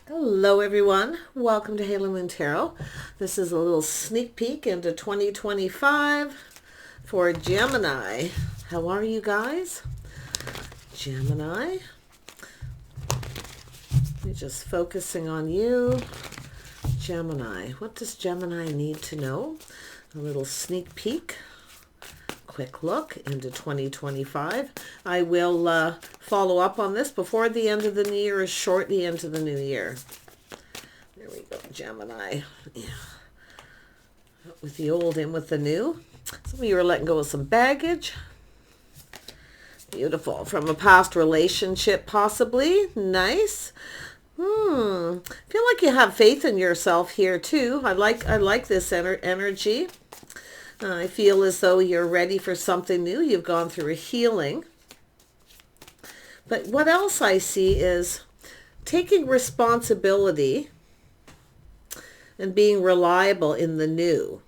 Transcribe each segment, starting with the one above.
Hello everyone, welcome to Halo Moon Tarot. This is a little sneak peek into 2025 for Gemini. How are you guys? Gemini. We're just focusing on you. Gemini. What does Gemini need to know? A little sneak peek. Quick look into 2025. I will follow up on this before the end of the new year or shortly into the new year. There we go, Gemini. Yeah. Out with the old, in with the new. Some of you are letting go of some baggage. Beautiful. From a past relationship, possibly. Nice. Feel like you have faith in yourself here too. I like this energy. I feel as though you're ready for something new. You've gone through a healing. But what else I see is taking responsibility and being reliable in the new.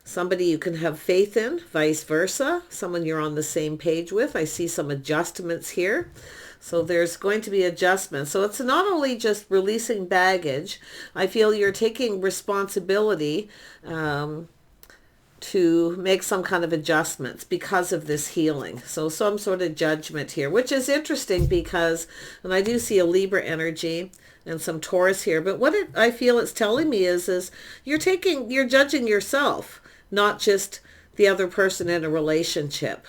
Somebody you can have faith in, vice versa. Someone you're on the same page with. I see some adjustments here. So there's going to be adjustments. So it's not only just releasing baggage. I feel you're taking responsibility to make some kind of adjustments because of this healing. So some sort of judgment here, which is interesting because, and I do see a Libra energy and some Taurus here, but what I feel it's telling me is you're judging yourself, not just the other person in a relationship.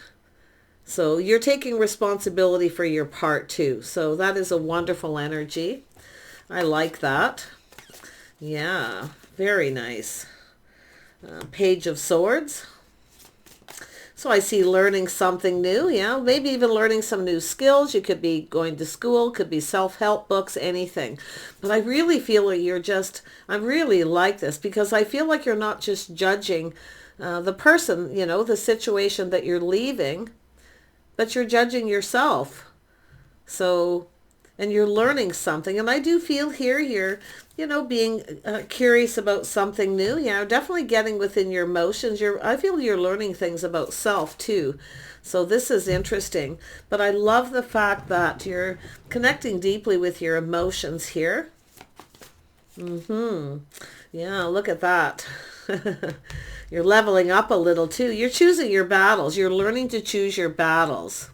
So you're taking responsibility for your part too. So that is a wonderful energy. I like that. Yeah, very nice. Page of Swords. So I see learning something new. Yeah, maybe even learning some new skills. You could be going to school, could be self-help books, anything. But I really feel that I really like this because I feel like you're not just judging the person, the situation that you're leaving, but you're judging yourself. So, and you're learning something. And I do feel here you're, being curious about something new. Yeah, definitely getting within your emotions. I feel you're learning things about self too. So this is interesting. But I love the fact that you're connecting deeply with your emotions here. Yeah, look at that. You're leveling up a little too. You're choosing your battles. You're learning to choose your battles.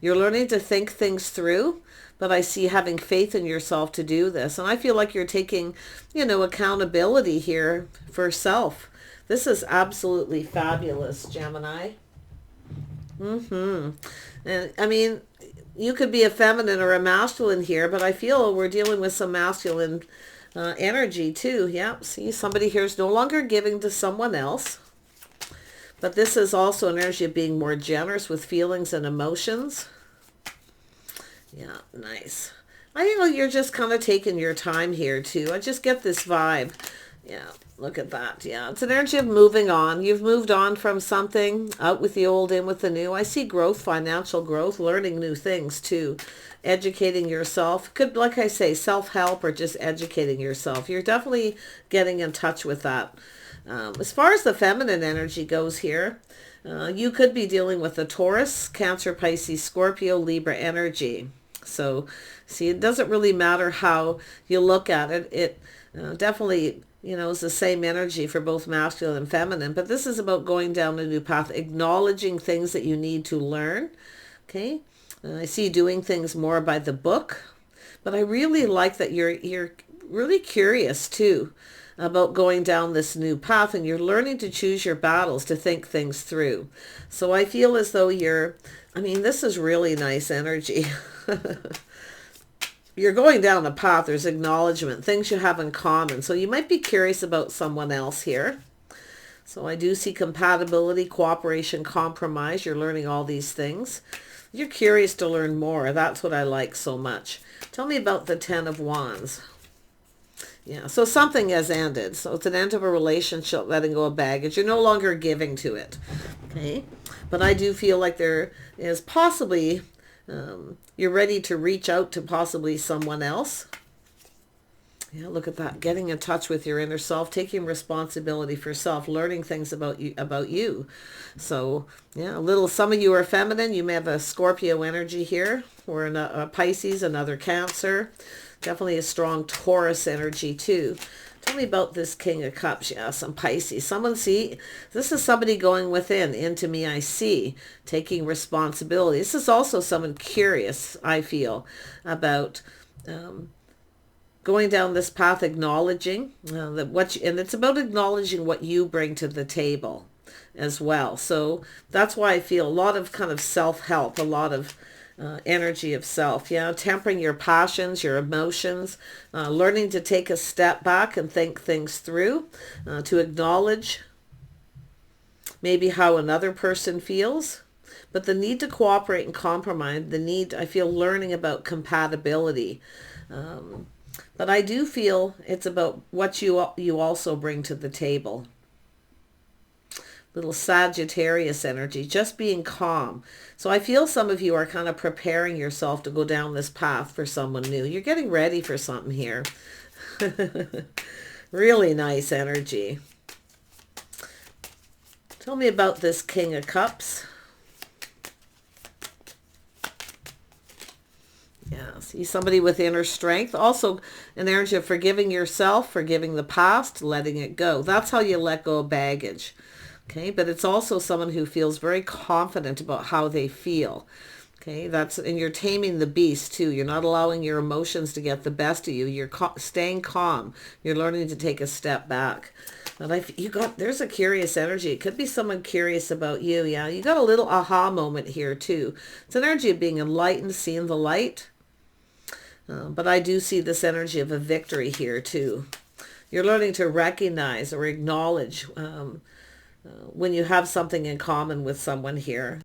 You're learning to think things through, but I see having faith in yourself to do this. And I feel like you're taking, accountability here for self. This is absolutely fabulous, Gemini. And I mean, you could be a feminine or a masculine here, but I feel we're dealing with some masculine energy too. Yeah, see, somebody here is no longer giving to someone else. But this is also an energy of being more generous with feelings and emotions. Yeah, nice. I think you're just kind of taking your time here too. I just get this vibe. Yeah, look at that. Yeah, it's an energy of moving on. You've moved on from something, out with the old, in with the new. I see growth, financial growth, learning new things too. Educating yourself. Could, like I say, self-help or just educating yourself. You're definitely getting in touch with that. As far as the feminine energy goes here, you could be dealing with a Taurus, Cancer, Pisces, Scorpio, Libra energy. So, see, it doesn't really matter how you look at it. It definitely, is the same energy for both masculine and feminine. But this is about going down a new path, acknowledging things that you need to learn. Okay? I see you doing things more by the book. But I really like that you're really curious, too, about going down this new path, and you're learning to choose your battles, to think things through. So I feel as though this is really nice energy. You're going down a path, there's acknowledgement, things you have in common. So you might be curious about someone else here. So I do see compatibility, cooperation, compromise. You're learning all these things. You're curious to learn more. That's what I like so much. Tell me about the Ten of Wands. Yeah, so something has ended. So it's an end of a relationship, letting go of baggage. You're no longer giving to it. Okay? But I do feel like there is possibly, you're ready to reach out to possibly someone else. Yeah, look at that. Getting in touch with your inner self, taking responsibility for self, learning things about you. So, yeah, a little, some of you are feminine. You may have a Scorpio energy here, or a Pisces, another Cancer. Definitely a strong Taurus energy too. Tell me about this King of Cups. Yeah, some Pisces. Someone see, this is somebody going within. Into me I see. Taking responsibility. This is also someone curious, I feel, about going down this path, acknowledging that what you, and it's about acknowledging what you bring to the table as well. So that's why I feel a lot of kind of self-help, a lot of energy of self. Yeah, tempering your passions, your emotions, learning to take a step back and think things through, to acknowledge maybe how another person feels. But the need to cooperate and compromise, the need, I feel, learning about compatibility. But I do feel it's about what you also bring to the table. Little Sagittarius energy, just being calm. So I feel some of you are kind of preparing yourself to go down this path for someone new. You're getting ready for something here. Really nice energy. Tell me about this King of Cups. Yeah, see somebody with inner strength. Also an energy of forgiving yourself, forgiving the past, letting it go. That's how you let go of baggage. Okay, but it's also someone who feels very confident about how they feel. Okay, and you're taming the beast too. You're not allowing your emotions to get the best of you. You're staying calm. You're learning to take a step back. But there's a curious energy. It could be someone curious about you. Yeah, you got a little aha moment here too. It's an energy of being enlightened, seeing the light. But I do see this energy of a victory here too. You're learning to recognize or acknowledge when you have something in common with someone here.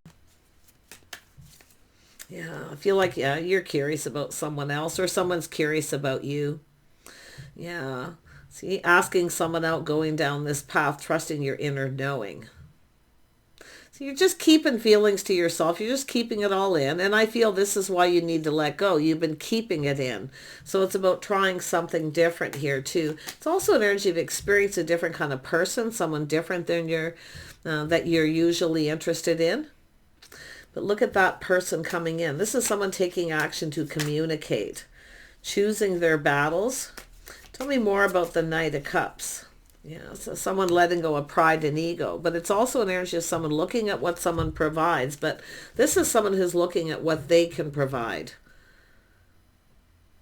Yeah, I feel like, yeah, you're curious about someone else or someone's curious about you. Yeah. See, asking someone out, going down this path, trusting your inner knowing. So you're just keeping feelings to yourself. You're just keeping it all in. And I feel this is why you need to let go. You've been keeping it in. So it's about trying something different here too. It's also an energy of experience a different kind of person, someone different than that you're usually interested in. But look at that person coming in. This is someone taking action to communicate, choosing their battles. Tell me more about the Knight of Cups. Yeah, so someone letting go of pride and ego, but it's also an energy of someone looking at what someone provides, but this is someone who's looking at what they can provide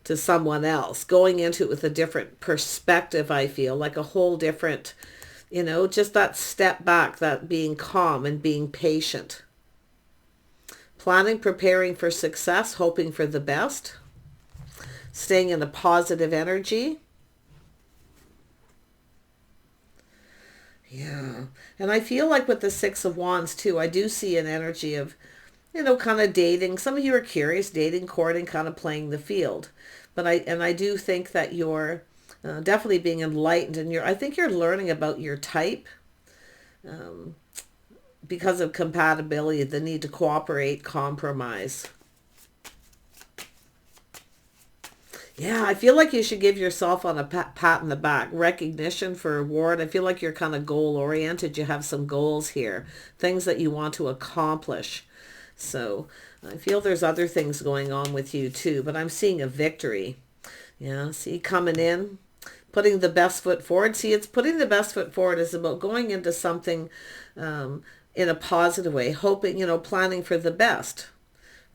to someone else, going into it with a different perspective, I feel, like a whole different, just that step back, that being calm and being patient. Planning, preparing for success, hoping for the best, staying in a positive energy. Yeah. And I feel like with the Six of Wands too, I do see an energy of, kind of dating. Some of you are curious, dating, courting, kind of playing the field. But I do think that you're definitely being enlightened, and I think you're learning about your type because of compatibility, the need to cooperate, compromise. Yeah, I feel like you should give yourself on a pat in the back, recognition for reward. I feel like you're kind of goal oriented. You have some goals here, things that you want to accomplish. So I feel there's other things going on with you too, but I'm seeing a victory. Yeah, see, coming in, putting the best foot forward. See, it's putting the best foot forward is about going into something in a positive way, hoping, planning for the best.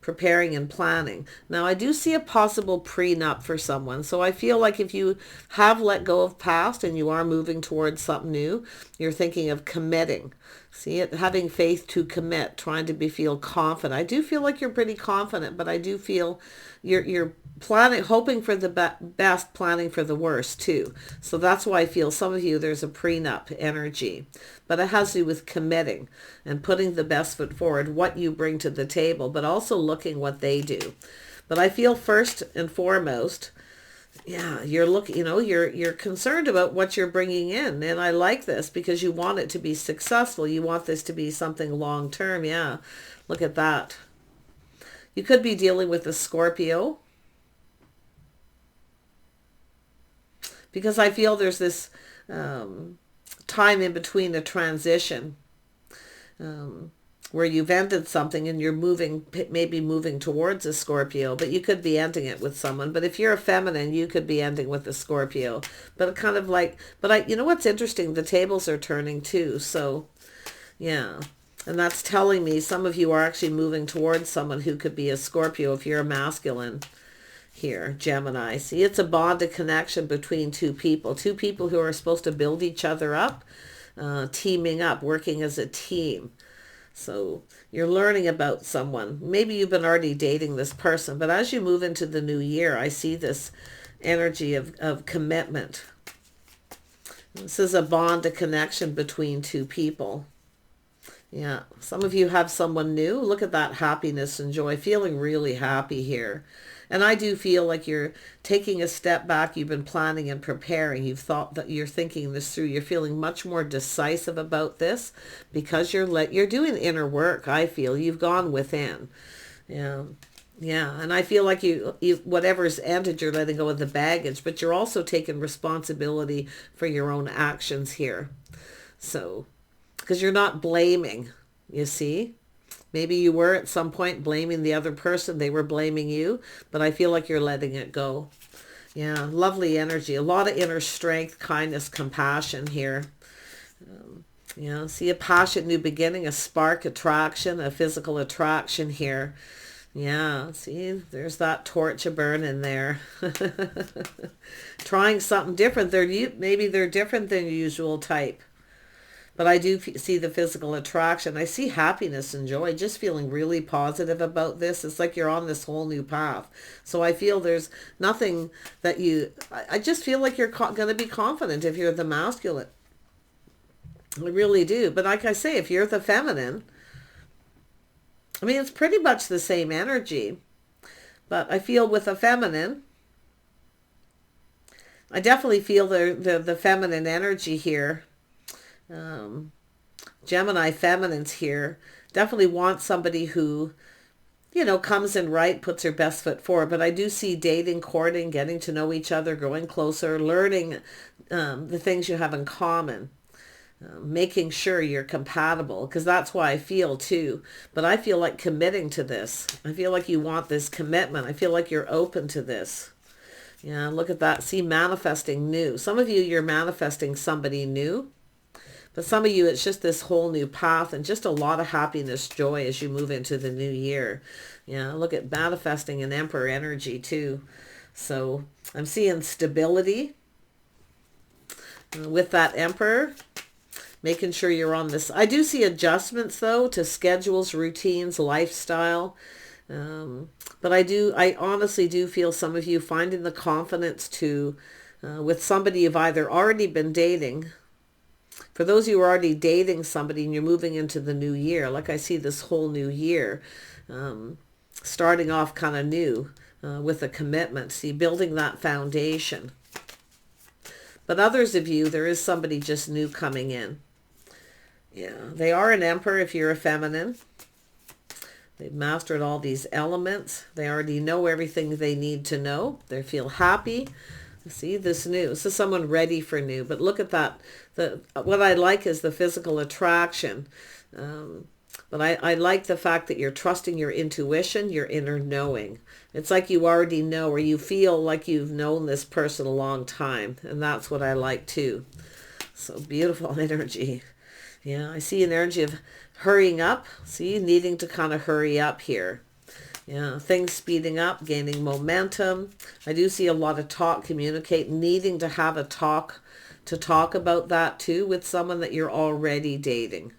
Preparing and planning. Now, I do see a possible prenup for someone. So I feel like if you have let go of past and you are moving towards something new, you're thinking of committing. See it, having faith to commit, trying to feel confident. I do feel like you're pretty confident, but I do feel you're planning, hoping for the best, planning for the worst too. So that's why I feel some of you, there's a prenup energy, but it has to do with committing and putting the best foot forward, what you bring to the table, but also looking what they do. But I feel first and foremost, yeah, you're looking, you're concerned about what you're bringing in. And I like this because you want it to be successful. You want this to be something long term. Yeah, look at that. You could be dealing with a Scorpio. Because I feel there's this time in between a transition where you've ended something and you're moving, maybe moving towards a Scorpio, but you could be ending it with someone. But if you're a feminine, you could be ending with a Scorpio. But kind of like, you know what's interesting? The tables are turning too. So yeah. And that's telling me some of you are actually moving towards someone who could be a Scorpio if you're a masculine here, Gemini. See, it's a bonded connection between two people who are supposed to build each other up, teaming up, working as a team. So you're learning about someone. Maybe you've been already dating this person, but as you move into the new year, I see this energy of commitment. This is a bond, a connection between two people. Yeah, some of you have someone new. Look at that happiness and joy, feeling really happy here. And I do feel like you're taking a step back. You've been planning and preparing. You've thought that you're thinking this through. You're feeling much more decisive about this because you're doing inner work. I feel you've gone within. Yeah. Yeah. And I feel like you whatever's ended, you're letting go of the baggage, but you're also taking responsibility for your own actions here. So, because you're not blaming, you see. Maybe you were at some point blaming the other person. They were blaming you, but I feel like you're letting it go. Yeah, lovely energy. A lot of inner strength, kindness, compassion here. Yeah, see a passion, new beginning, a spark, attraction, a physical attraction here. Yeah, see, there's that torch a burning there. Trying something different. Maybe they're different than your usual type. But I do see the physical attraction. I see happiness and joy, just feeling really positive about this. It's like you're on this whole new path. So I feel there's nothing that I just feel like you're going to be confident if you're the masculine. I really do. But like I say, if you're the feminine, I mean, it's pretty much the same energy. But I feel with a feminine, I definitely feel the feminine energy here. Gemini feminines here definitely want somebody who, comes in right, puts her best foot forward. But I do see dating, courting, getting to know each other, growing closer, learning the things you have in common, making sure you're compatible, because that's why I feel too. But I feel like committing to this. I feel like you want this commitment. I feel like you're open to this. Yeah, look at that. See, manifesting new. Some of you, you're manifesting somebody new. But some of you, it's just this whole new path and just a lot of happiness, joy as you move into the new year. Yeah, look at manifesting an Emperor energy too. So I'm seeing stability with that Emperor, making sure you're on this. I do see adjustments though to schedules, routines, lifestyle. But I honestly do feel some of you finding the confidence to, with somebody you've either already been dating. For those of you who are already dating somebody and you're moving into the new year, like I see this whole new year, starting off kind of new with a commitment. See, building that foundation. But others of you, there is somebody just new coming in. Yeah, they are an Emperor if you're a feminine. They've mastered all these elements. They already know everything they need to know. They feel happy. See, this new. This is someone ready for new. But look at that. What I like is the physical attraction. But I like the fact that you're trusting your intuition, your inner knowing. It's like you already know, or you feel like you've known this person a long time. And that's what I like too. So beautiful energy. Yeah, I see an energy of hurrying up. See, needing to kind of hurry up here. Yeah, things speeding up, gaining momentum. I do see a lot of talk, communicate, needing to have a talk about that too with someone that you're already dating.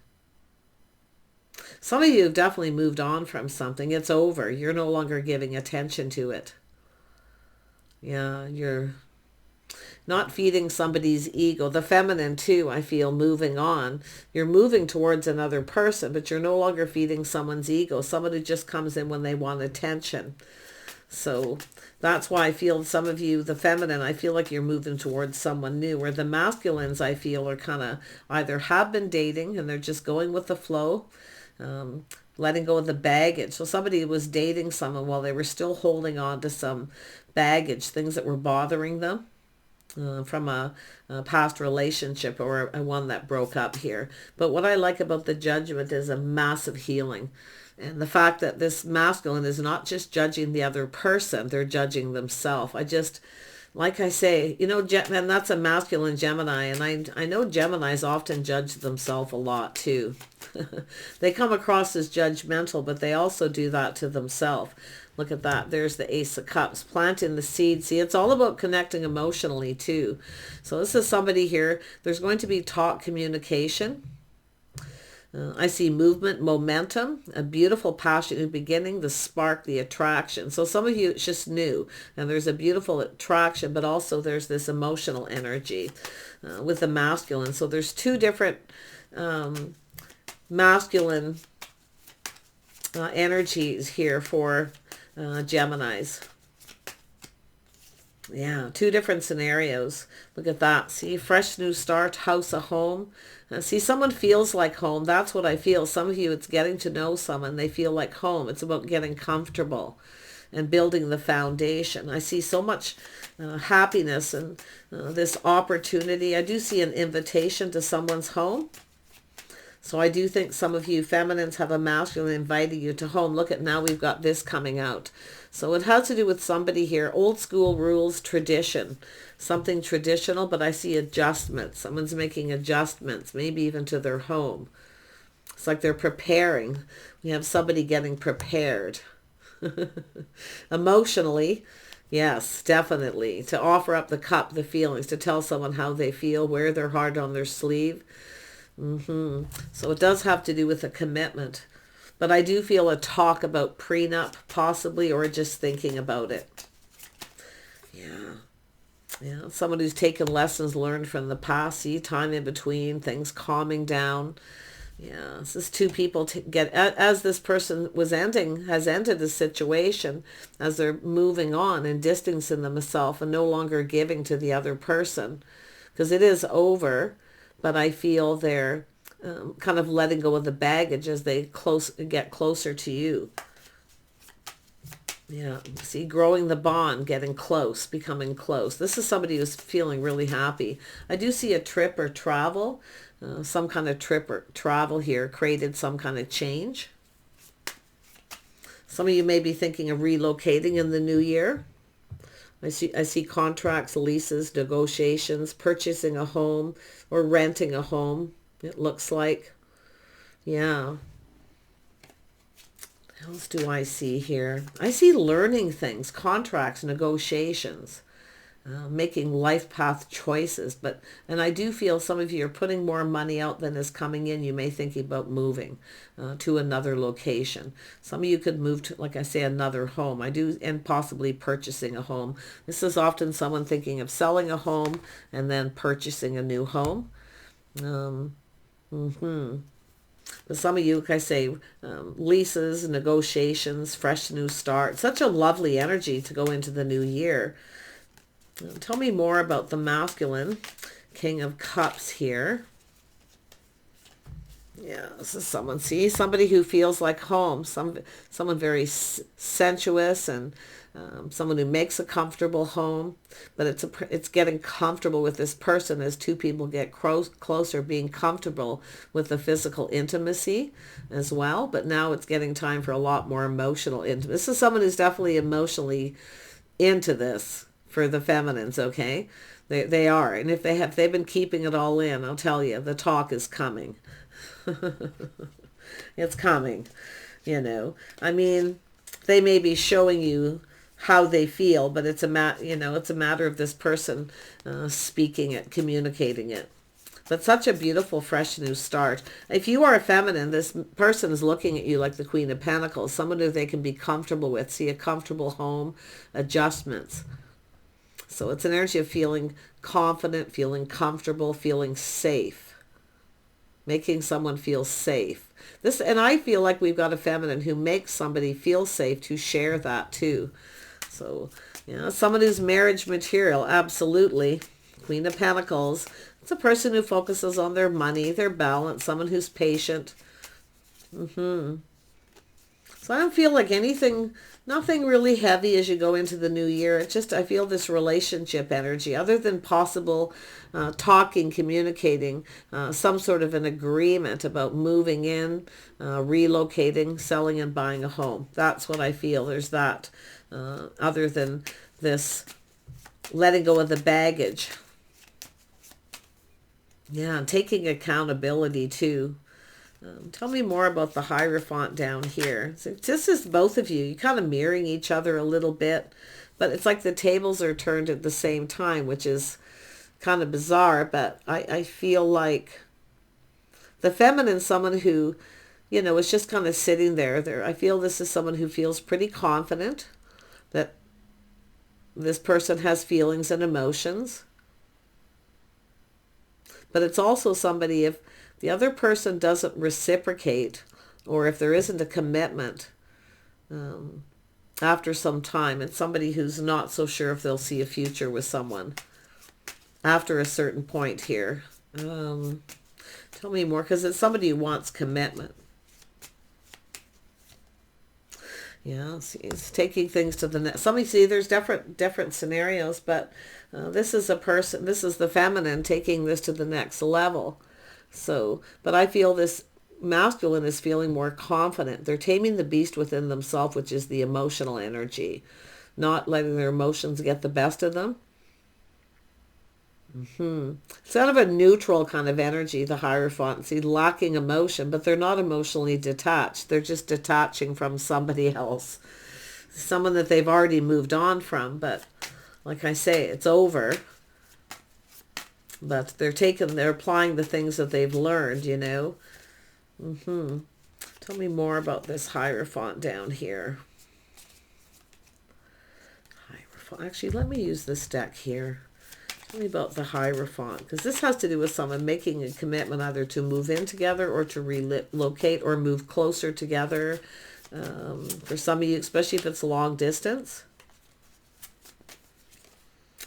Some of you have definitely moved on from something. It's over. You're no longer giving attention to it. Yeah, you're not feeding somebody's ego. The feminine too, I feel, moving on. You're moving towards another person, but you're no longer feeding someone's ego. Somebody just comes in when they want attention. So that's why I feel some of you, the feminine, I feel like you're moving towards someone new. Where the masculines, I feel, are kind of either have been dating and they're just going with the flow, letting go of the baggage. So somebody was dating someone while they were still holding on to some baggage, things that were bothering them. from a past relationship or a one that broke up here. But what I like about the Judgment is a massive healing. And the fact that this masculine is not just judging the other person, they're judging themselves. Like I say, you know, and that's a masculine Gemini, and I know Geminis often judge themselves a lot too. They come across as judgmental, but they also do that to themselves. Look at that. There's the Ace of Cups, planting the seed. See, it's all about connecting emotionally too. So this is somebody here. There's going to be talk, communication. I see movement, momentum, a beautiful passionate beginning, the spark, the attraction. So some of you, it's just new, and there's a beautiful attraction, but also there's this emotional energy with the masculine. So there's two different masculine energies here for Geminis. Yeah, two different scenarios. Look at that. See, fresh new start, house, a home. See, someone feels like home. That's what I feel. Some of you, it's getting to know someone. They feel like home. It's about getting comfortable and building the foundation. I see so much happiness and this opportunity. I do see an invitation to someone's home. So I do think some of you feminines have a masculine inviting you to home. Look at, now we've got this coming out. So it has to do with somebody here, old school rules, tradition, something traditional, but I see adjustments. Someone's making adjustments, maybe even to their home. It's like they're preparing. We have somebody getting prepared. Emotionally, yes, definitely. To offer up the cup, the feelings, to tell someone how they feel, wear their heart on their sleeve. So it does have to do with a commitment. But I do feel a talk about prenup, possibly, or just thinking about it. Yeah, someone who's taken lessons learned from the past, see, time in between, things calming down. Yeah, this is two people to get, as this person has ended the situation, as they're moving on and distancing themselves and no longer giving to the other person. Because it is over, but I feel they're kind of letting go of the baggage as they get closer to you. Yeah, see, growing the bond, getting close, becoming close. This is somebody who's feeling really happy. I do see a trip or travel, some kind of trip or travel here created some kind of change. Some of you may be thinking of relocating in the new year. I see contracts, leases, negotiations, purchasing a home or renting a home, it looks like. Yeah. What else do I see here? I see learning things, contracts, negotiations, making life path choices. And I do feel some of you are putting more money out than is coming in. You may think about moving to another location. Some of you could move to, like I say, another home. And possibly purchasing a home. This is often someone thinking of selling a home and then purchasing a new home. But some of you, like I say, leases, negotiations, fresh new start. Such a lovely energy to go into the new year. Tell me more about the masculine King of Cups here. Yeah, this is someone, see, somebody who feels like home, someone very sensuous and someone who makes a comfortable home, but it's getting comfortable with this person as two people get closer, being comfortable with the physical intimacy as well. But now it's getting time for a lot more emotional intimacy. This is someone who's definitely emotionally into this for the feminines, okay? They are, and if they've been keeping it all in, I'll tell you, the talk is coming. It's coming, you know. I mean, they may be showing you how they feel, but it's a matter of this person speaking it, communicating it. But such a beautiful, fresh new start. If you are a feminine, this person is looking at you like the Queen of Pentacles, someone who they can be comfortable with, see a comfortable home, adjustments. So it's an energy of feeling confident, feeling comfortable, feeling safe. Making someone feel safe. And I feel like we've got a feminine who makes somebody feel safe to share that too. So, someone who's marriage material, absolutely. Queen of Pentacles. It's a person who focuses on their money, their balance, someone who's patient. Someone So I don't feel like anything, nothing really heavy as you go into the new year. It's just, I feel this relationship energy, other than possible talking, communicating, some sort of an agreement about moving in, relocating, selling and buying a home. That's what I feel. There's that, other than this letting go of the baggage. Yeah, and taking accountability too. Tell me more about the Hierophant down here. So this is both of you. You're kind of mirroring each other a little bit, but it's like the tables are turned at the same time, which is kind of bizarre, but I feel like the feminine, someone who, you know, is just kind of sitting there. I feel this is someone who feels pretty confident that this person has feelings and emotions. But it's also somebody, if the other person doesn't reciprocate, or if there isn't a commitment after some time, it's somebody who's not so sure if they'll see a future with someone after a certain point here. Tell me more, because it's somebody who wants commitment. Yeah, it's taking things to the next. Somebody, see, there's different scenarios, but this is a person, this is the feminine taking this to the next level. So, but I feel this masculine is feeling more confident. They're taming the beast within themselves, which is the emotional energy, not letting their emotions get the best of them. It's kind of a neutral kind of energy, the Hierophant. See, lacking emotion, but they're not emotionally detached. They're just detaching from somebody else, someone that they've already moved on from. But like I say, it's over. But they're applying the things that they've learned, you know. Tell me more about this Hierophant down here. Hierophant. Actually, let me use this deck here. Tell me about the Hierophant, because this has to do with someone making a commitment either to move in together or to relocate or move closer together. For some of you, especially if it's long distance.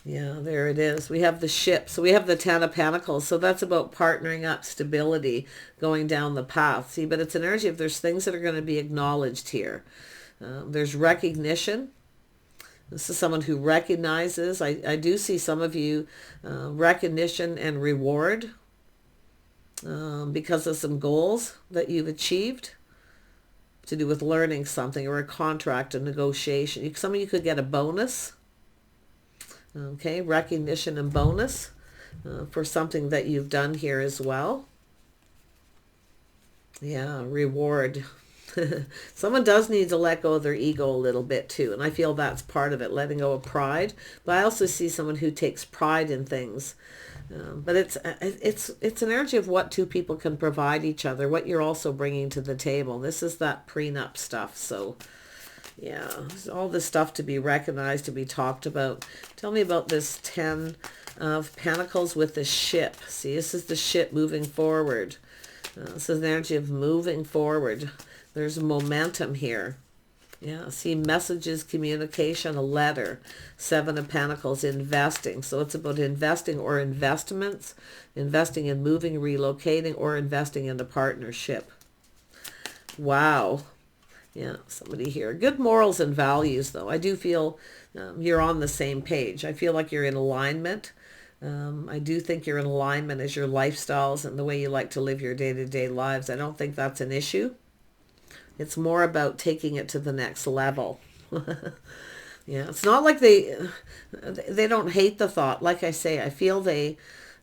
Yeah, there it is. We have the ship. So we have the Ten of Pentacles. So that's about partnering up, stability, going down the path. See, but it's an energy if there's things that are going to be acknowledged here. There's recognition. This is someone who recognizes. I do see some of you recognition and reward because of some goals that you've achieved to do with learning something or a contract, a negotiation. Some of you could get a bonus. Okay, recognition and bonus for something that you've done here as well. Yeah, reward. Someone does need to let go of their ego a little bit too, and I feel that's part of it, letting go of pride. But I also see someone who takes pride in things. But it's an energy of what two people can provide each other, what you're also bringing to the table. This is that prenup stuff. So yeah, all this stuff to be recognized, to be talked about. Tell me about this Ten of Pentacles with the ship. See, this is the ship moving forward. This is an energy of moving forward. There's momentum here. Yeah, see, messages, communication, a letter. Seven of Pentacles, investing. So it's about investing or investments, investing in moving, relocating, or investing in a partnership. Wow. Yeah, somebody here. Good morals and values, though. I do feel you're on the same page. I feel like you're in alignment. I do think you're in alignment as your lifestyles and the way you like to live your day-to-day lives. I don't think that's an issue. It's more about taking it to the next level. Yeah, it's not like they don't hate the thought. Like I say, I feel they're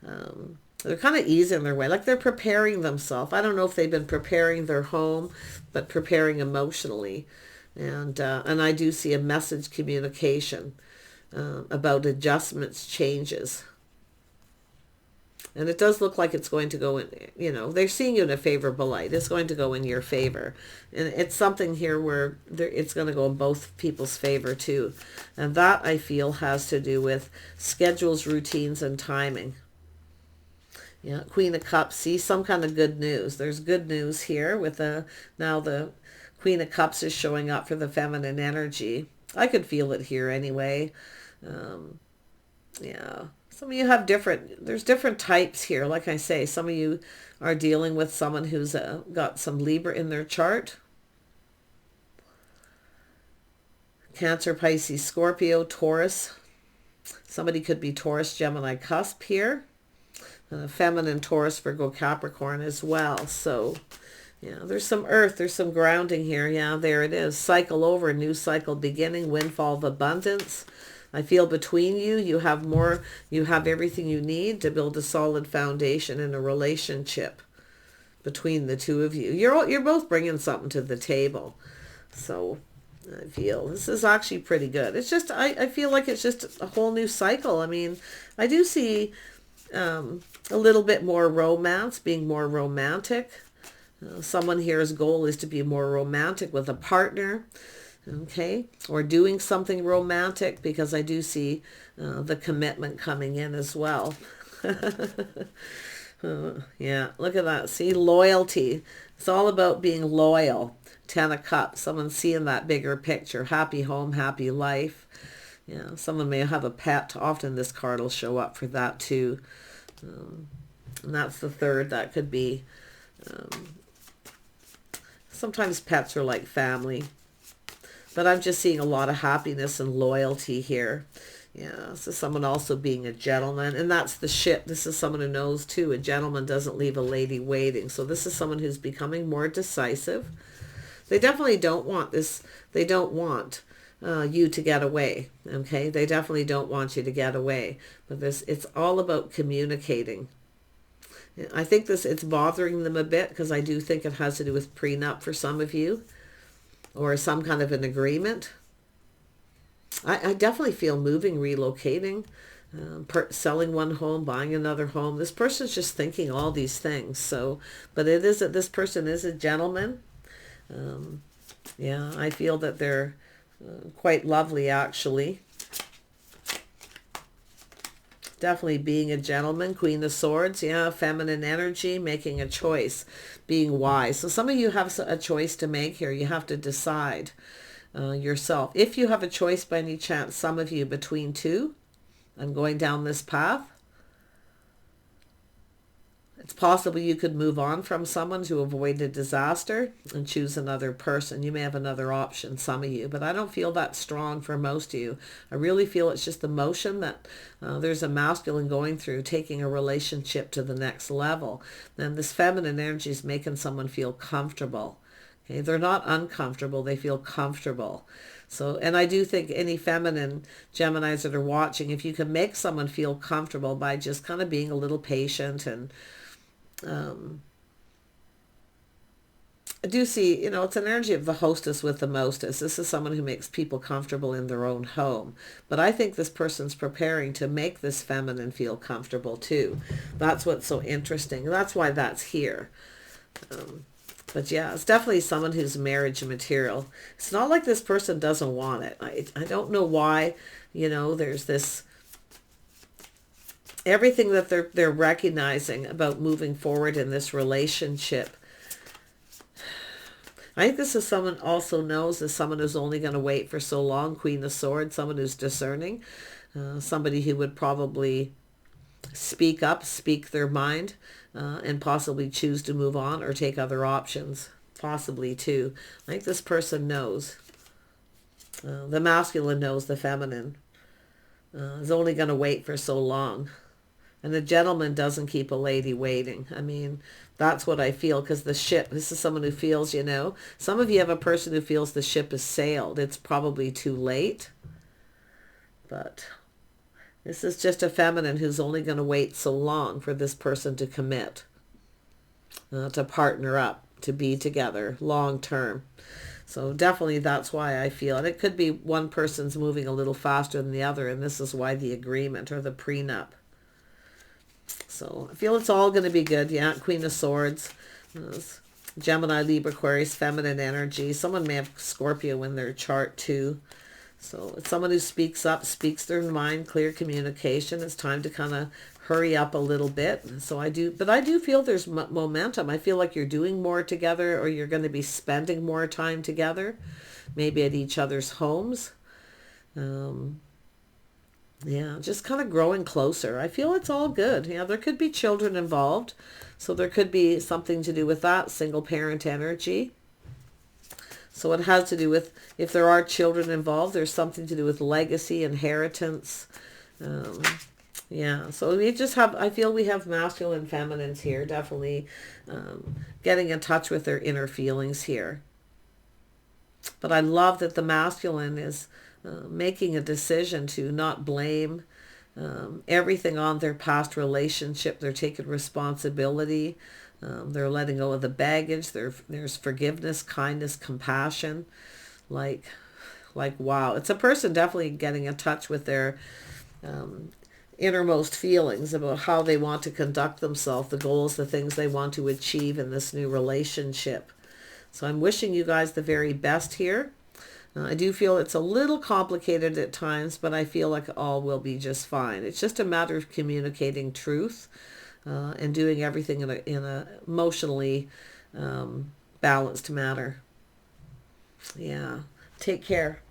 kind of easing their way, like they're preparing themselves. I don't know if they've been preparing their home, but preparing emotionally. And I do see a message communication about adjustments, changes. And it does look like it's going to go in, you know, they're seeing you in a favorable light. It's going to go in your favor. And it's something here where it's going to go in both people's favor too. And that, I feel, has to do with schedules, routines, and timing. Yeah, Queen of Cups. See, some kind of good news. There's good news here with now the Queen of Cups is showing up for the feminine energy. I could feel it here anyway. Yeah. Some of you have there's different types here. Like I say, some of you are dealing with someone who's got some Libra in their chart. Cancer, Pisces, Scorpio, Taurus. Somebody could be Taurus, Gemini cusp here. Feminine, Taurus, Virgo, Capricorn as well. So, yeah, there's some earth, there's some grounding here. Yeah, there it is. Cycle over, new cycle beginning, windfall of abundance. I feel between you, you have more, you have everything you need to build a solid foundation in a relationship between the two of you. You're both bringing something to the table. So I feel this is actually pretty good. It's just, I feel like it's just a whole new cycle. I mean, I do see a little bit more romance, being more romantic. Someone here's goal is to be more romantic with a partner, okay, or doing something romantic, because I do see the commitment coming in as well. Yeah, look at that. See, loyalty. It's all about being loyal. 10 of Cups. Someone's seeing that bigger picture. Happy home, happy life. Yeah, someone may have a pet. Often this card will show up for that too. And that's the third. That could be... sometimes pets are like family. But I'm just seeing a lot of happiness and loyalty here. Yeah, so someone also being a gentleman. And that's the ship. This is someone who knows too. A gentleman doesn't leave a lady waiting. So this is someone who's becoming more decisive. They definitely don't want this. They don't want you to get away. Okay, they definitely don't want you to get away. But it's all about communicating. I think it's bothering them a bit, because I do think it has to do with prenup for some of you, or some kind of an agreement. I definitely feel moving, relocating, selling one home, buying another home. This person's just thinking all these things. So, but it is that this person is a gentleman. Yeah, I feel that they're quite lovely, actually. Definitely being a gentleman. Queen of Swords. Yeah, feminine energy, making a choice, being wise. So some of you have a choice to make here. You have to decide yourself. If you have a choice by any chance, some of you between two, I'm going down this path. It's possible you could move on from someone to avoid a disaster and choose another person. You may have another option, some of you, but I don't feel that strong for most of you. I really feel it's just emotion that there's a masculine going through, taking a relationship to the next level. And this feminine energy is making someone feel comfortable. Okay, they're not uncomfortable, they feel comfortable. So, and I do think any feminine Geminis that are watching, if you can make someone feel comfortable by just kind of being a little patient and I do see, it's an energy of the hostess with the mostess. This is someone who makes people comfortable in their own home. But I think this person's preparing to make this feminine feel comfortable too. That's what's so interesting. That's why that's here. But yeah, it's definitely someone who's marriage material. It's not like this person doesn't want it. I don't know why, there's this... Everything that they're recognizing about moving forward in this relationship. I think this is someone also knows is someone who's only going to wait for so long. Queen of Swords, someone who's discerning, somebody who would probably speak up, speak their mind, and possibly choose to move on or take other options, possibly too. I think this person knows. The masculine knows the feminine is only going to wait for so long. And the gentleman doesn't keep a lady waiting. I mean, that's what I feel, because the ship, this is someone who feels, some of you have a person who feels the ship has sailed. It's probably too late. But this is just a feminine who's only going to wait so long for this person to commit, to partner up, to be together long term. So definitely that's why I feel, and it could be one person's moving a little faster than the other, and this is why the agreement or the prenup. So I feel it's all going to be good. Yeah, Queen of Swords, Gemini, Libra, Aquarius, feminine energy. Someone may have Scorpio in their chart too. So it's someone who speaks up, speaks their mind, clear communication. It's time to kind of hurry up a little bit. So I do feel there's momentum. I feel like you're doing more together, or you're going to be spending more time together, maybe at each other's homes. Yeah, just kind of growing closer. I feel it's all good. Yeah, there could be children involved. So there could be something to do with that, single parent energy. So it has to do with, if there are children involved, there's something to do with legacy, inheritance. Yeah, so we just have, I feel we have masculine and feminines here, definitely getting in touch with their inner feelings here. But I love that the masculine is making a decision to not blame everything on their past relationship. They're taking responsibility. They're letting go of the baggage. There's forgiveness, kindness, compassion. Like wow. It's a person definitely getting in touch with their innermost feelings about how they want to conduct themselves, the goals, the things they want to achieve in this new relationship. So I'm wishing you guys the very best here. I do feel it's a little complicated at times, but I feel like all will be just fine. It's just a matter of communicating truth and doing everything in a emotionally balanced manner. Yeah. Take care.